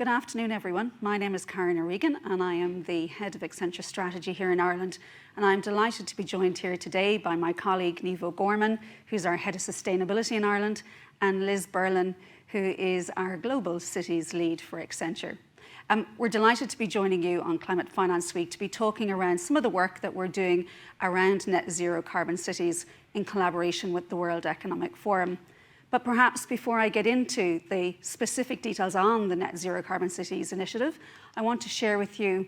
Good afternoon, everyone. My name is Karen O'Regan and I am the Head of Accenture Strategy here in Ireland. And I'm delighted to be joined here today by my colleague, Niamh O'Gorman, who's our Head of Sustainability in Ireland, and Liz Berlin, who is our Global Cities Lead for Accenture. We're delighted to be joining you on Climate Finance Week to be talking around some of the work that we're doing around net zero carbon cities in collaboration with the World Economic Forum. But perhaps before I get into the specific details on the Net Zero Carbon Cities initiative, I want to share with you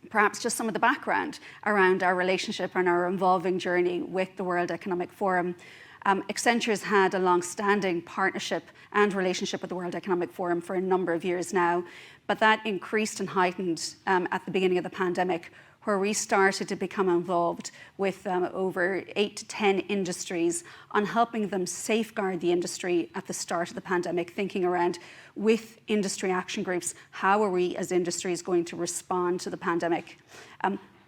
perhaps just some of the background around our relationship and our evolving journey with the World Economic Forum. Accenture has had a long-standing partnership and relationship with the World Economic Forum for a number of years now, but that increased and heightened at the beginning of the pandemic, where we started to become involved with over 8 to 10 industries on helping them safeguard the industry at the start of the pandemic, thinking around with industry action groups, how are we as industries going to respond to the pandemic?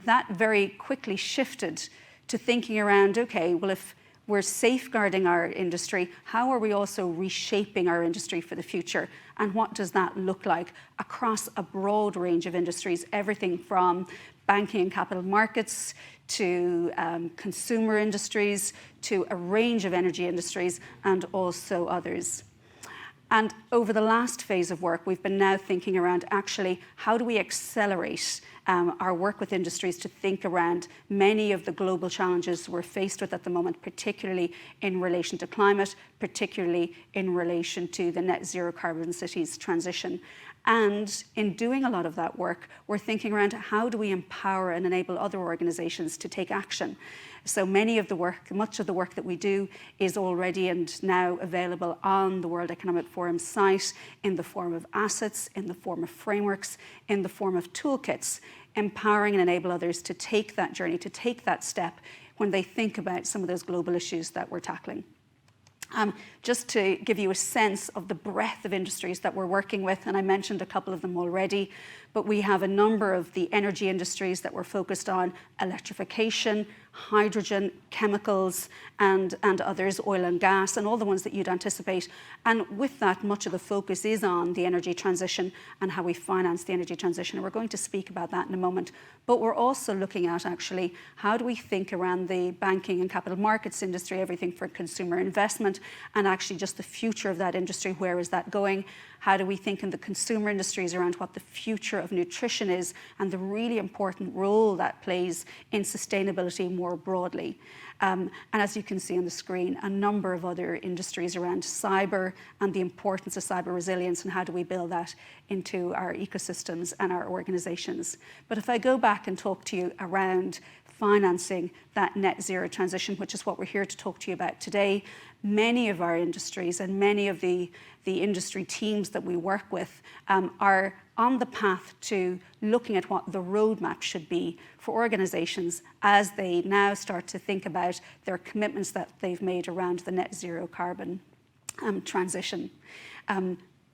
That very quickly shifted to thinking around, okay, well, if we're safeguarding our industry, how are we also reshaping our industry for the future? And what does that look like across a broad range of industries, everything from banking and capital markets to consumer industries to a range of energy industries and also others. And over the last phase of work, we've been now thinking around actually how do we accelerate our work with industries to think around many of the global challenges we're faced with at the moment, particularly in relation to climate, particularly in relation to the net zero carbon cities transition. And in doing a lot of that work, we're thinking around how do we empower and enable other organizations to take action. So much of the work that we do is already and now available on the World Economic Forum site in the form of assets, in the form of frameworks, in the form of toolkits, empowering and enable others to take that journey, to take that step when they think about some of those global issues that we're tackling. Just to give you a sense of the breadth of industries that we're working with, and I mentioned a couple of them already, but we have a number of the energy industries that we're focused on: electrification, hydrogen, chemicals, and others, oil and gas, and all the ones that you'd anticipate. And with that, much of the focus is on the energy transition and how we finance the energy transition. And we're going to speak about that in a moment. But we're also looking at actually how do we think around the banking and capital markets industry, everything for consumer investment, and actually just the future of that industry. Where is that going? How do we think in the consumer industries around what the future of nutrition is and the really important role that plays in sustainability more broadly? And as you can see on the screen, a number of other industries around cyber and the importance of cyber resilience and how do we build that into our ecosystems and our organizations. But if I go back and talk to you around financing that net zero transition, which is what we're here to talk to you about today, many of our industries and many of the industry teams that we work with are on the path to looking at what the roadmap should be for organizations as they now start to think about their commitments that they've made around the net zero carbon transition.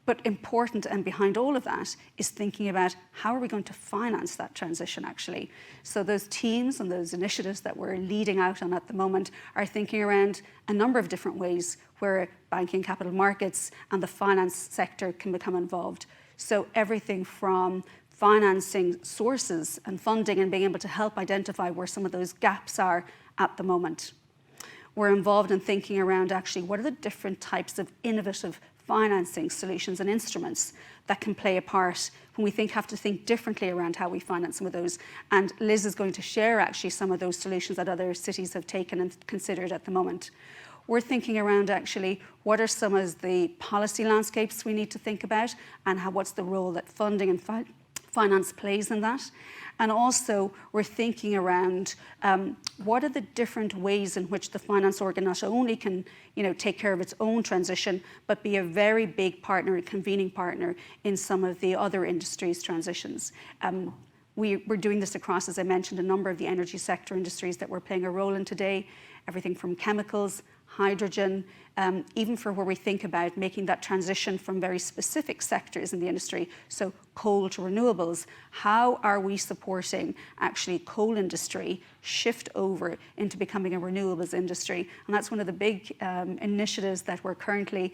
But important and behind all of that is thinking about how are we going to finance that transition actually. So those teams and those initiatives that we're leading out on at the moment are thinking around a number of different ways where banking, capital markets and the finance sector can become involved. So everything from financing sources and funding and being able to help identify where some of those gaps are at the moment. We're involved in thinking around actually what are the different types of innovative financing solutions and instruments that can play a part when we have to think differently around how we finance some of those. And Liz is going to share actually some of those solutions that other cities have taken and considered at the moment. We're thinking around actually what are some of the policy landscapes we need to think about and what's the role that funding and finance plays in that. And also we're thinking around what are the different ways in which the finance organ not only can take care of its own transition, but be a very big partner, a convening partner in some of the other industries' transitions. We're doing this across, as I mentioned, a number of the energy sector industries that we're playing a role in today, everything from chemicals, hydrogen, even for where we think about making that transition from very specific sectors in the industry, so coal to renewables. How are we supporting actually coal industry shift over into becoming a renewables industry? And that's one of the big initiatives that we're currently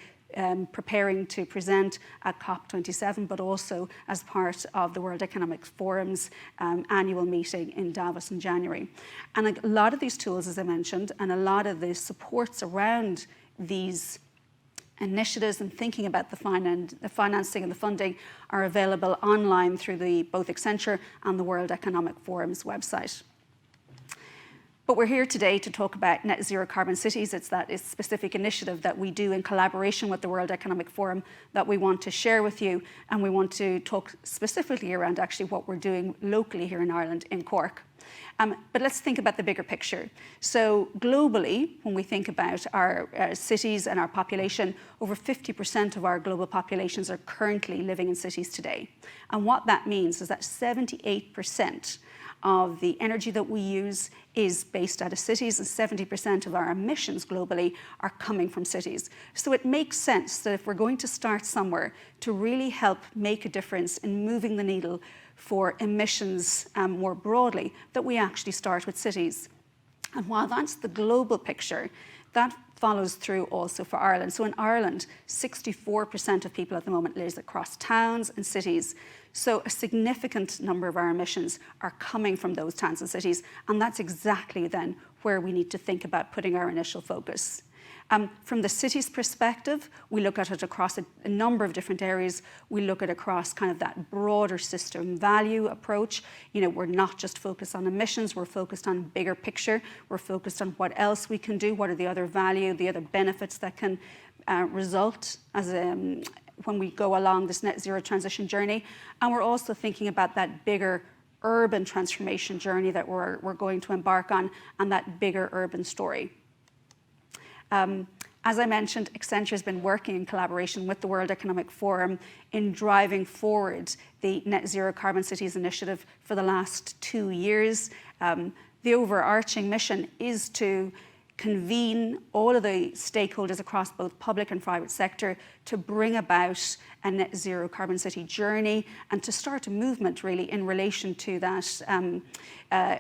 preparing to present at COP27, but also as part of the World Economic Forum's annual meeting in Davos in January. And a lot of these tools, as I mentioned, and a lot of the supports around these initiatives and thinking about the financing and the funding are available online through both Accenture and the World Economic Forum's website. But we're here today to talk about net zero carbon cities. It's that specific initiative that we do in collaboration with the World Economic Forum that we want to share with you. And we want to talk specifically around actually what we're doing locally here in Ireland, in Cork. But let's think about the bigger picture. So globally, when we think about our cities and our population, over 50% of our global populations are currently living in cities today. And what that means is that 78% of the energy that we use is based out of cities, and 70% of our emissions globally are coming from cities. So it makes sense that if we're going to start somewhere to really help make a difference in moving the needle for emissions more broadly, that we actually start with cities. And while that's the global picture, that follows through also for Ireland. So in Ireland, 64% of people at the moment live across towns and cities. So a significant number of our emissions are coming from those towns and cities, and that's exactly then where we need to think about putting our initial focus. From the city's perspective, we look at it across a number of different areas. We look at across kind of that broader system value approach. You know, we're not just focused on emissions, we're focused on bigger picture. We're focused on what else we can do, what are the other value, the other benefits that can result as when we go along this net zero transition journey. And we're also thinking about that bigger urban transformation journey that we're going to embark on, and that bigger urban story. As I mentioned, Accenture has been working in collaboration with the World Economic Forum in driving forward the Net Zero Carbon Cities initiative for the last 2 years. The overarching mission is to convene all of the stakeholders across both public and private sector to bring about a net zero carbon city journey and to start a movement really in relation to that,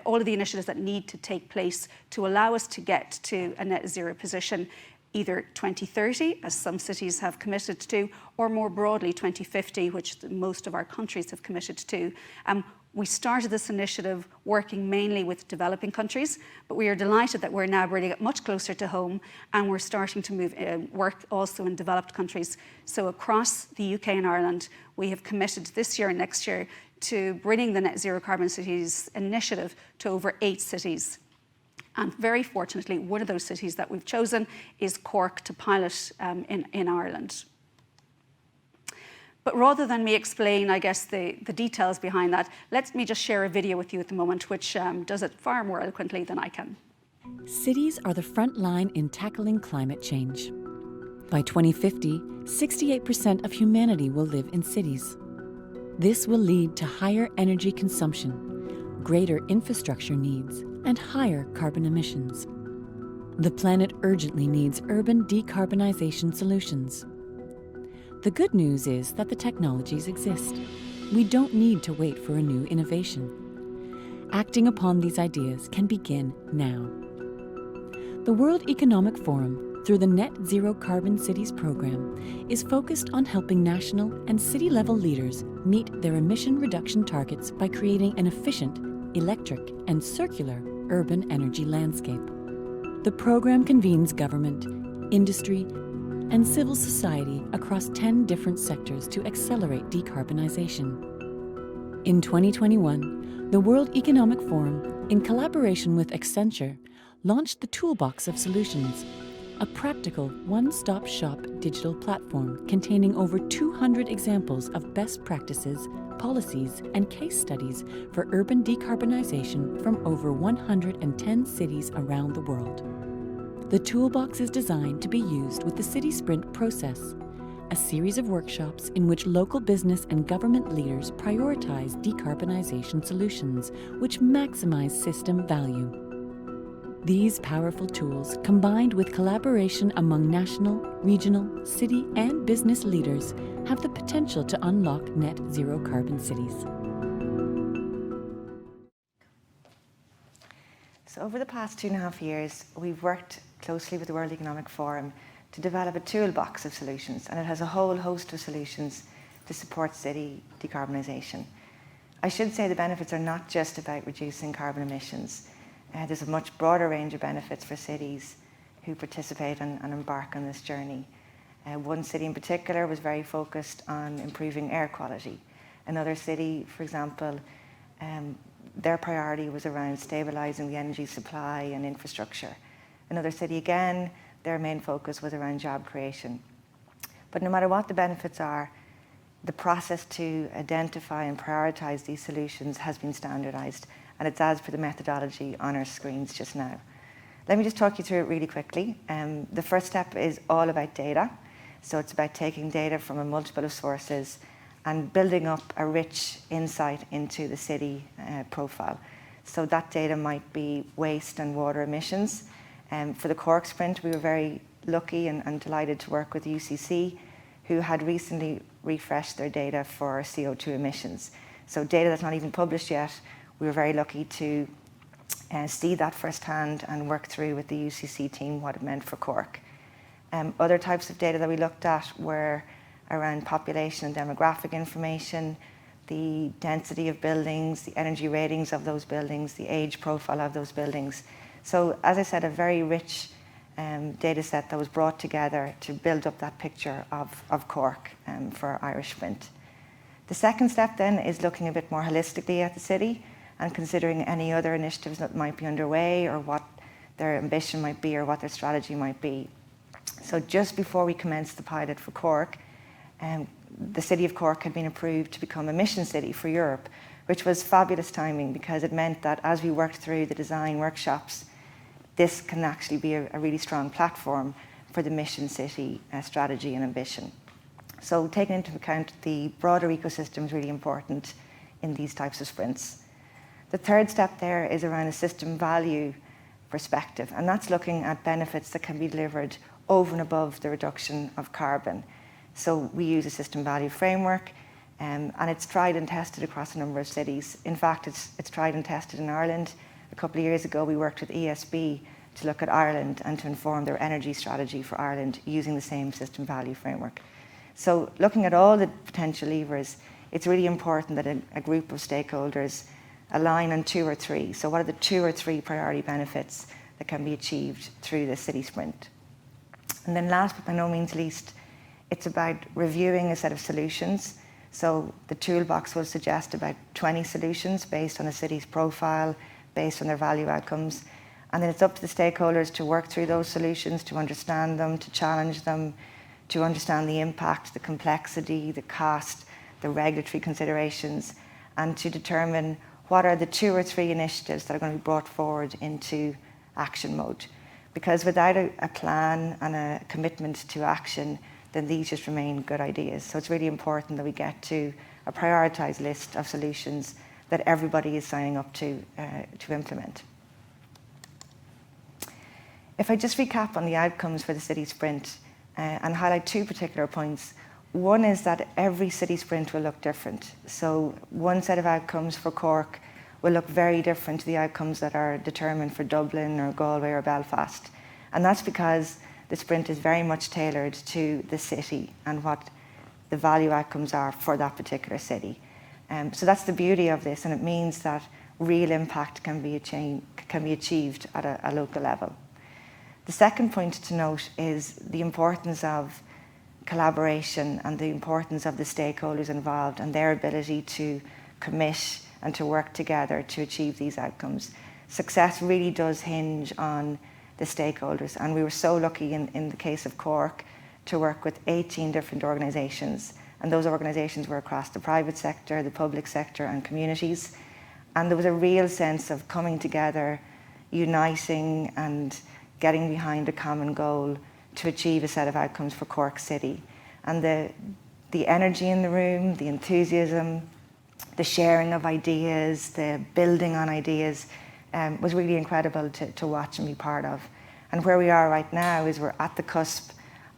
all of the initiatives that need to take place to allow us to get to a net zero position, either 2030, as some cities have committed to, or more broadly 2050, which most of our countries have committed to. We started this initiative working mainly with developing countries, but we are delighted that we're now bringing it much closer to home, and we're starting to work also in developed countries. So across the UK and Ireland, we have committed this year and next year to bringing the Net Zero Carbon Cities initiative to over 8 cities. And very fortunately, one of those cities that we've chosen is Cork to pilot in Ireland. But rather than me explain, I guess, the details behind that, let me just share a video with you at the moment, which does it far more eloquently than I can. Cities are the front line in tackling climate change. By 2050, 68% of humanity will live in cities. This will lead to higher energy consumption, greater infrastructure needs, and higher carbon emissions. The planet urgently needs urban decarbonization solutions. The good news is that the technologies exist. We don't need to wait for a new innovation. Acting upon these ideas can begin now. The World Economic Forum, through the Net Zero Carbon Cities program, is focused on helping national and city-level leaders meet their emission reduction targets by creating an efficient, electric, and circular urban energy landscape. The program convenes government, industry, and civil society across 10 different sectors to accelerate decarbonization. In 2021, the World Economic Forum, in collaboration with Accenture, launched the Toolbox of Solutions, a practical one-stop shop digital platform containing over 200 examples of best practices, policies, and case studies for urban decarbonization from over 110 cities around the world. The Toolbox is designed to be used with the City Sprint process, a series of workshops in which local business and government leaders prioritize decarbonization solutions which maximize system value. These powerful tools, combined with collaboration among national, regional, city, and business leaders, have the potential to unlock net zero carbon cities. So over the past 2.5 years, we've worked closely with the World Economic Forum to develop a toolbox of solutions, and it has a whole host of solutions to support city decarbonisation. I should say the benefits are not just about reducing carbon emissions. There's a much broader range of benefits for cities who participate and embark on this journey. One city in particular was very focused on improving air quality. Another city, for example, their priority was around stabilising the energy supply and infrastructure. Another city again, their main focus was around job creation. But no matter what the benefits are, the process to identify and prioritise these solutions has been standardised, and it's as per the methodology on our screens just now. Let me just talk you through it really quickly. The first step is all about data. So it's about taking data from a multiple of sources and building up a rich insight into the city profile. So that data might be waste and water emissions. For the Cork sprint, we were very lucky and delighted to work with UCC, who had recently refreshed their data for CO2 emissions. So data that's not even published yet, we were very lucky to see that firsthand and work through with the UCC team what it meant for Cork. Other types of data that we looked at were around population and demographic information, the density of buildings, the energy ratings of those buildings, the age profile of those buildings. So, as I said, a very rich data set that was brought together to build up that picture of Cork for our Irish sprint. The second step then is looking a bit more holistically at the city and considering any other initiatives that might be underway or what their ambition might be or what their strategy might be. So just before we commenced the pilot for Cork, the City of Cork had been approved to become a mission city for Europe, which was fabulous timing because it meant that as we worked through the design workshops, this can actually be a really strong platform for the mission city strategy and ambition. So taking into account the broader ecosystem is really important in these types of sprints. The third step there is around a system value perspective, and that's looking at benefits that can be delivered over and above the reduction of carbon. So we use a system value framework, and it's tried and tested across a number of cities. In fact, it's tried and tested in Ireland. A couple of years ago, we worked with ESB to look at Ireland and to inform their energy strategy for Ireland using the same system value framework. So looking at all the potential levers, it's really important that a group of stakeholders align on 2 or 3. So what are the 2 or 3 priority benefits that can be achieved through the city sprint? And then last but by no means least, it's about reviewing a set of solutions. So the toolbox will suggest about 20 solutions based on a city's profile, based on their value outcomes. And then it's up to the stakeholders to work through those solutions, to understand them, to challenge them, to understand the impact, the complexity, the cost, the regulatory considerations, and to determine what are the 2 or 3 initiatives that are going to be brought forward into action mode. Because without a plan and a commitment to action, then these just remain good ideas. So it's really important that we get to a prioritised list of solutions that everybody is signing up to implement. If I just recap on the outcomes for the city sprint and highlight 2 particular points. One is that every city sprint will look different. So one set of outcomes for Cork will look very different to the outcomes that are determined for Dublin or Galway or Belfast. And that's because the sprint is very much tailored to the city and what the value outcomes are for that particular city. So that's the beauty of this, and it means that real impact can be achieved at a local level. The second point to note is the importance of collaboration and the importance of the stakeholders involved and their ability to commit and to work together to achieve these outcomes. Success really does hinge on the stakeholders, and we were so lucky in the case of Cork to work with 18 different organisations, and those organisations were across the private sector, the public sector and communities, and there was a real sense of coming together, uniting and getting behind a common goal to achieve a set of outcomes for Cork City. And the energy in the room, the enthusiasm, the sharing of ideas, the building on ideas was really incredible to watch and be part of. And where we are right now is we're at the cusp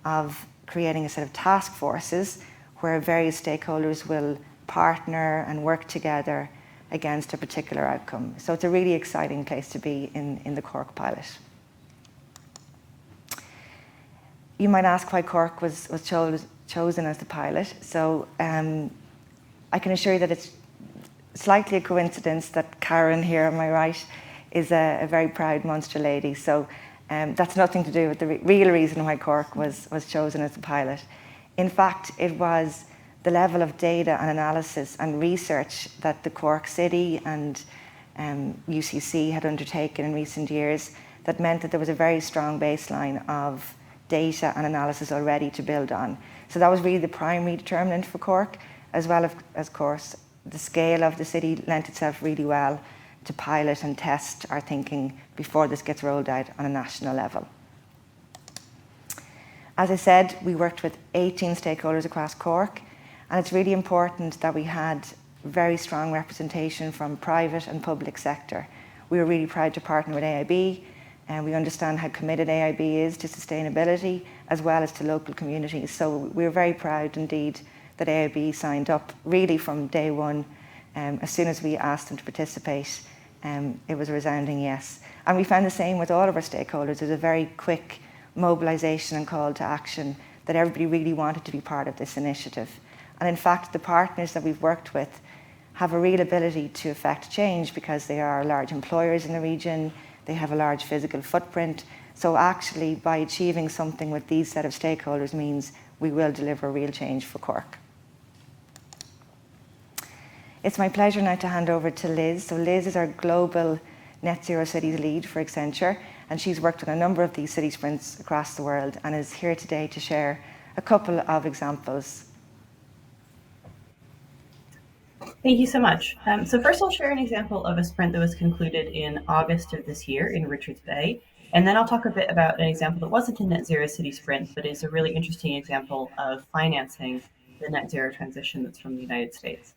of creating a set of task forces where various stakeholders will partner and work together against a particular outcome. So it's a really exciting place to be in the Cork pilot. You might ask why Cork was chosen as the pilot. So I can assure you that it's slightly a coincidence that Karen here on my right is a very proud Munster lady. So that's nothing to do with the real reason why Cork was chosen as the pilot. In fact, it was the level of data and analysis and research that the Cork City and UCC had undertaken in recent years that meant that there was a very strong baseline of data and analysis already to build on. So that was really the primary determinant for Cork, as well as, of course, the scale of the city lent itself really well to pilot and test our thinking before this gets rolled out on a national level. As I said, we worked with 18 stakeholders across Cork, and it's really important that we had very strong representation from private and public sector. We were really proud to partner with AIB, and we understand how committed AIB is to sustainability as well as to local communities. So we're very proud indeed that AIB signed up really from day one. As soon as we asked them to participate, it was a resounding yes. And we found the same with all of our stakeholders. There's a very quick mobilisation and call to action that everybody really wanted to be part of this initiative. And in fact, the partners that we've worked with have a real ability to affect change because they are large employers in the region, they have a large physical footprint. So actually, by achieving something with these set of stakeholders means we will deliver real change for Cork. It's my pleasure now to hand over to Liz. So Liz is our global Net Zero Cities lead for Accenture, and she's worked on a number of these city sprints across the world and is here today to share a couple of examples. Thank you so much. So first I'll share an example of a sprint that was concluded in August of this year in Richards Bay. And then I'll talk a bit about an example that wasn't a Net Zero City sprint, but is a really interesting example of financing the net zero transition that's from the United States.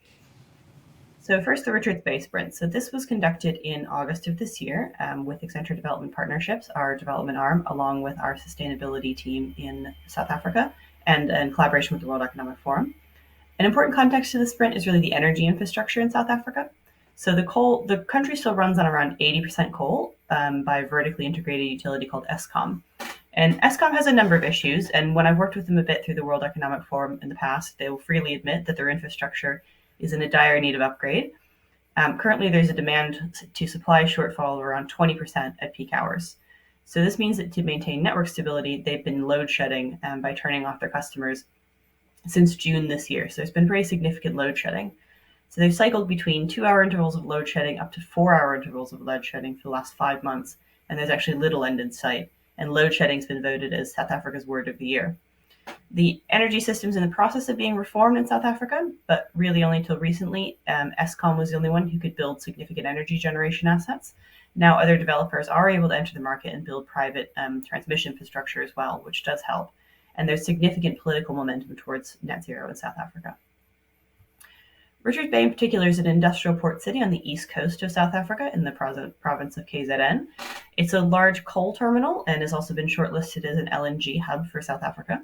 So first, the Richards Bay sprint. So this was conducted in August of this year with Accenture Development Partnerships, our development arm, along with our sustainability team in South Africa and in collaboration with the World Economic Forum. An important context to the sprint is really the energy infrastructure in South Africa. So the country still runs on around 80% coal by a vertically integrated utility called Eskom. And Eskom has a number of issues, and when I've worked with them a bit through the World Economic Forum in the past, they will freely admit that their infrastructure is in a dire need of upgrade. Currently, there's a demand to supply shortfall of around 20% at peak hours. So this means that to maintain network stability, they've been load shedding by turning off their customers since June this year. So there's been very significant load shedding. So they've cycled between 2-hour intervals of load shedding up to 4-hour intervals of load shedding for the last 5 months, and there's actually little end in sight. And load shedding's been voted as South Africa's word of the year. The energy system's in the process of being reformed in South Africa, but really only until recently. Eskom was the only one who could build significant energy generation assets. Now other developers are able to enter the market and build private transmission infrastructure as well, which does help. And there's significant political momentum towards net zero in South Africa. Richards Bay in particular is an industrial port city on the east coast of South Africa in the province of KZN. It's a large coal terminal and has also been shortlisted as an LNG hub for South Africa.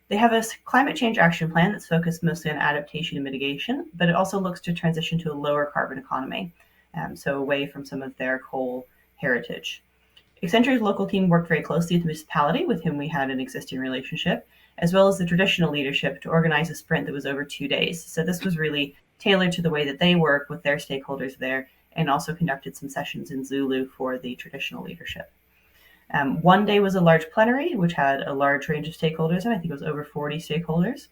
They have a climate change action plan that's focused mostly on adaptation and mitigation, but it also looks to transition to a lower carbon economy, so away from some of their coal heritage. Accenture's local team worked very closely with the municipality, with whom we had an existing relationship, as well as the traditional leadership to organize a sprint that was over 2 days. So this was really tailored to the way that they work with their stakeholders there, and also conducted some sessions in Zulu for the traditional leadership. One day was a large plenary, which had a large range of stakeholders, and I think it was over 40 stakeholders,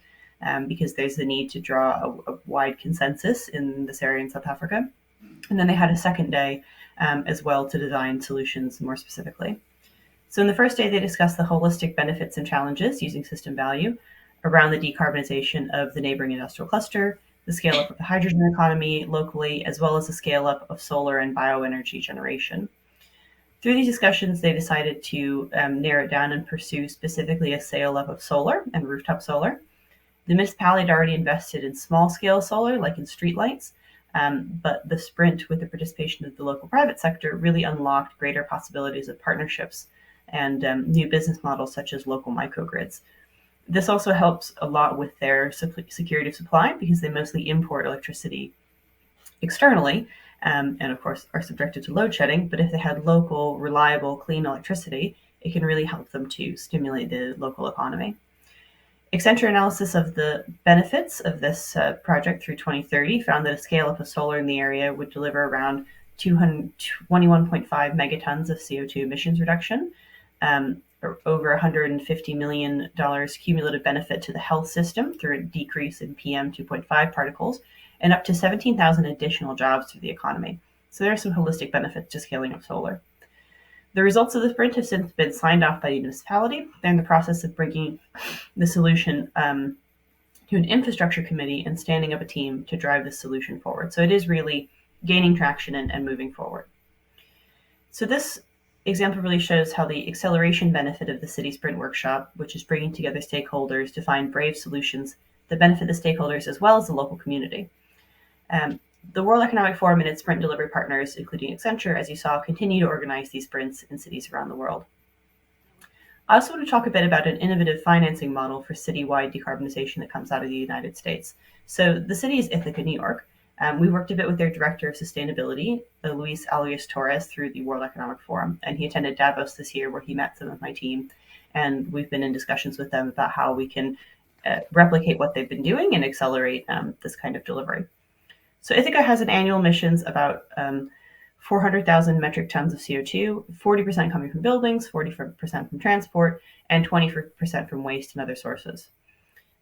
because there's the need to draw a wide consensus in this area in South Africa. And then they had a second day as well to design solutions more specifically. So in the first day, they discussed the holistic benefits and challenges using system value around the decarbonization of the neighboring industrial cluster, the scale up of the hydrogen economy locally, as well as the scale up of solar and bioenergy generation. Through these discussions, they decided to narrow it down and pursue specifically a scale up of solar and rooftop solar. The municipality had already invested in small scale solar, like in streetlights, but the sprint with the participation of the local private sector really unlocked greater possibilities of partnerships and new business models such as local microgrids. This also helps a lot with their security of supply because they mostly import electricity externally and of course are subjected to load shedding. But if they had local, reliable, clean electricity, it can really help them to stimulate the local economy. Accenture analysis of the benefits of this project through 2030 found that a scale up of solar in the area would deliver around 21.5 megatons of CO2 emissions reduction, or over $150 million cumulative benefit to the health system through a decrease in PM 2.5 particles, and up to 17,000 additional jobs through the economy. So there are some holistic benefits to scaling up solar. The results of the sprint have since been signed off by the municipality. They're in the process of bringing the solution to an infrastructure committee and standing up a team to drive this solution forward. So it is really gaining traction and moving forward. So this example really shows how the acceleration benefit of the City Sprint Workshop, which is bringing together stakeholders to find brave solutions that benefit the stakeholders as well as the local community. The World Economic Forum and its sprint delivery partners, including Accenture, as you saw, continue to organize these sprints in cities around the world. I also want to talk a bit about an innovative financing model for citywide decarbonization that comes out of the United States. So the city is Ithaca, New York. We worked a bit with their director of sustainability, Luis Aloysius Torres, through the World Economic Forum, and he attended Davos this year where he met some of my team, and we've been in discussions with them about how we can replicate what they've been doing and accelerate this kind of delivery. So Ithaca has an annual emissions about 400,000 metric tons of CO2, 40% coming from buildings, 40% from transport, and 20% from waste and other sources.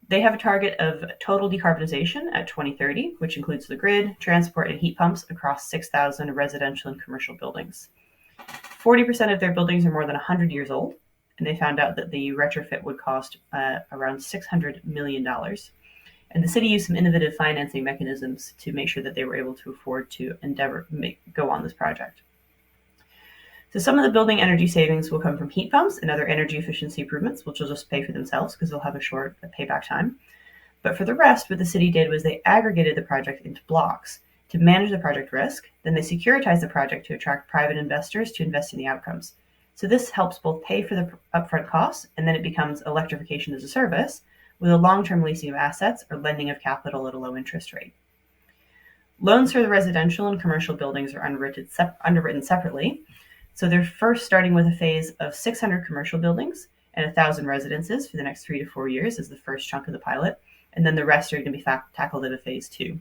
They have a target of total decarbonization at 2030, which includes the grid, transport, and heat pumps across 6,000 residential and commercial buildings. 40% of their buildings are more than 100 years old, and they found out that the retrofit would cost around $600 million. And the city used some innovative financing mechanisms to make sure that they were able to afford to go on this project. So some of the building energy savings will come from heat pumps and other energy efficiency improvements, which will just pay for themselves because they'll have a short payback time. But for the rest, what the city did was they aggregated the project into blocks to manage the project risk. Then they securitized the project to attract private investors to invest in the outcomes. So this helps both pay for the upfront costs, and then it becomes electrification as a service, with a long-term leasing of assets or lending of capital at a low interest rate. Loans for the residential and commercial buildings are underwritten separately. So they're first starting with a phase of 600 commercial buildings and 1,000 residences for the next 3 to 4 years as the first chunk of the pilot. And then the rest are going to be tackled in a phase 2.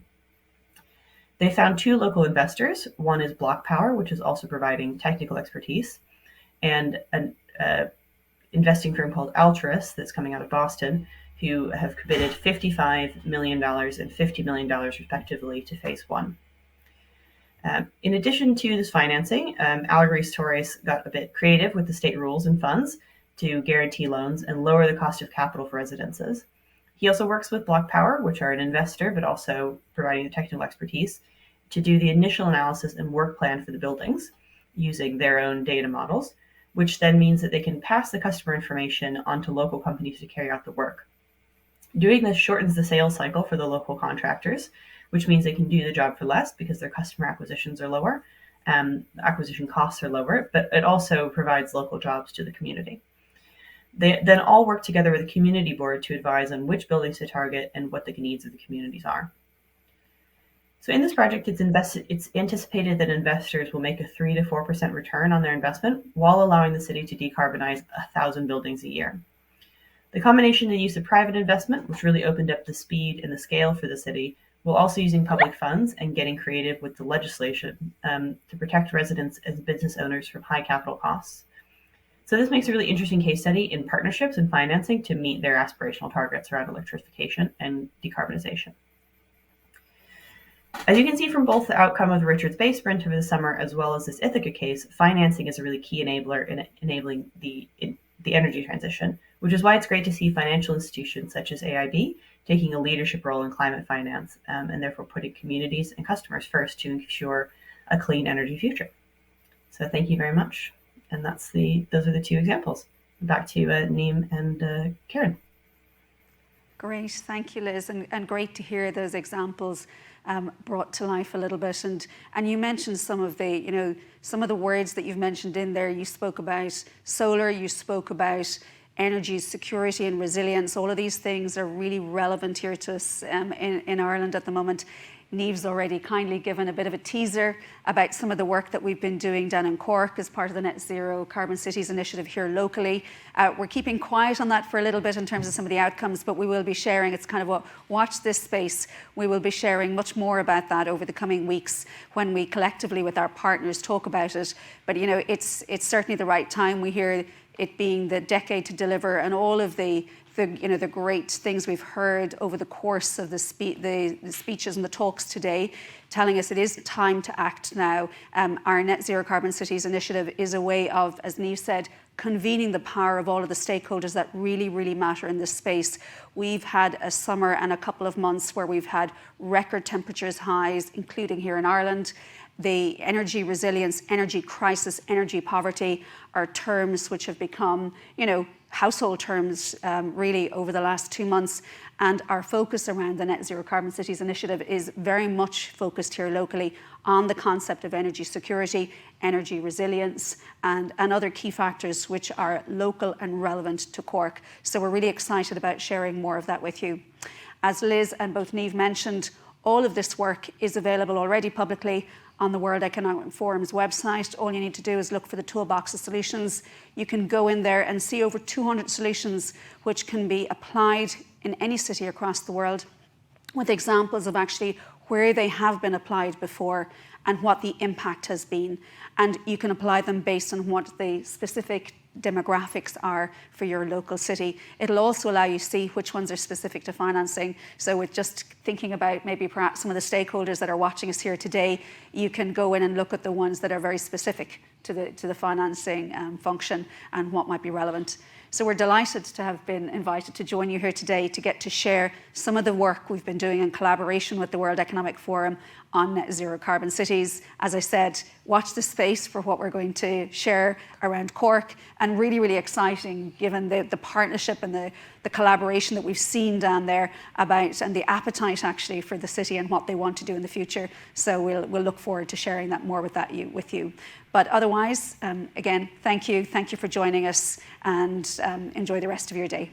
They found 2 local investors. One is Block Power, which is also providing technical expertise, and an investing firm called Altruis that's coming out of Boston, who have committed $55 million and $50 million respectively to phase 1. In addition to this financing, Aloysius Torres got a bit creative with the state rules and funds to guarantee loans and lower the cost of capital for residences. He also works with Block Power, which are an investor, but also providing the technical expertise to do the initial analysis and work plan for the buildings using their own data models, which then means that they can pass the customer information onto local companies to carry out the work. Doing this shortens the sales cycle for the local contractors, which means they can do the job for less because their customer acquisitions are lower, acquisition costs are lower, but it also provides local jobs to the community. They then all work together with a community board to advise on which buildings to target and what the needs of the communities are. So in this project, it's anticipated that investors will make a 3 to 4% return on their investment while allowing the city to decarbonize 1,000 buildings a year. The combination of the use of private investment, which really opened up the speed and the scale for the city, while also using public funds and getting creative with the legislation to protect residents as business owners from high capital costs. So this makes a really interesting case study in partnerships and financing to meet their aspirational targets around electrification and decarbonization. As you can see from both the outcome of the Richards Bay Sprint over the summer as well as this Ithaca case, financing is a really key enabler in enabling the energy transition, which is why it's great to see financial institutions such as AIB taking a leadership role in climate finance and therefore putting communities and customers first to ensure a clean energy future. So thank you very much. And those are the 2 examples. Back to Neem and Karen. Great, thank you, Liz, and great to hear those examples brought to life a little bit. And you mentioned some of the words that you've mentioned in there. You spoke about solar, you spoke about energy security and resilience. All of these things are really relevant here to us in Ireland at the moment. Niamh's already kindly given a bit of a teaser about some of the work that we've been doing down in Cork as part of the Net Zero Carbon Cities initiative here locally. We're keeping quiet on that for a little bit in terms of some of the outcomes, but we will be sharing, it's kind of a watch this space. We will be sharing much more about that over the coming weeks when we collectively with our partners talk about it. But you know, it's certainly the right time. We hear it being the decade to deliver, and all of the great things we've heard over the course of the speeches and the talks today, telling us it is time to act now. Our Net Zero Carbon Cities initiative is a way of, as Niamh said, convening the power of all of the stakeholders that really, really matter in this space. We've had a summer and a couple of months where we've had record temperatures highs, including here in Ireland. The energy resilience, energy crisis, energy poverty are terms which have become, household terms really over the last 2 months. And our focus around the Net Zero Carbon Cities initiative is very much focused here locally on the concept of energy security, energy resilience, and other key factors which are local and relevant to Cork. So we're really excited about sharing more of that with you. As Liz and both Niamh mentioned, all of this work is available already publicly on the World Economic Forum's website. All you need to do is look for the toolbox of solutions. You can go in there and see over 200 solutions which can be applied in any city across the world, with examples of actually where they have been applied before and what the impact has been. And you can apply them based on what the specific demographics are for your local city. It'll also allow you to see which ones are specific to financing. So with just thinking about maybe perhaps some of the stakeholders that are watching us here today, you can go in and look at the ones that are very specific to the financing function and what might be relevant. So we're delighted to have been invited to join you here today to get to share some of the work we've been doing in collaboration with the World Economic Forum on Net Zero Carbon Cities. As I said, watch the space for what we're going to share around Cork, and really, really exciting given the partnership and the collaboration that we've seen down there about, and the appetite actually for the city and what they want to do in the future. So we'll look forward to sharing that more with you. But otherwise, again, thank you for joining us, and enjoy the rest of your day.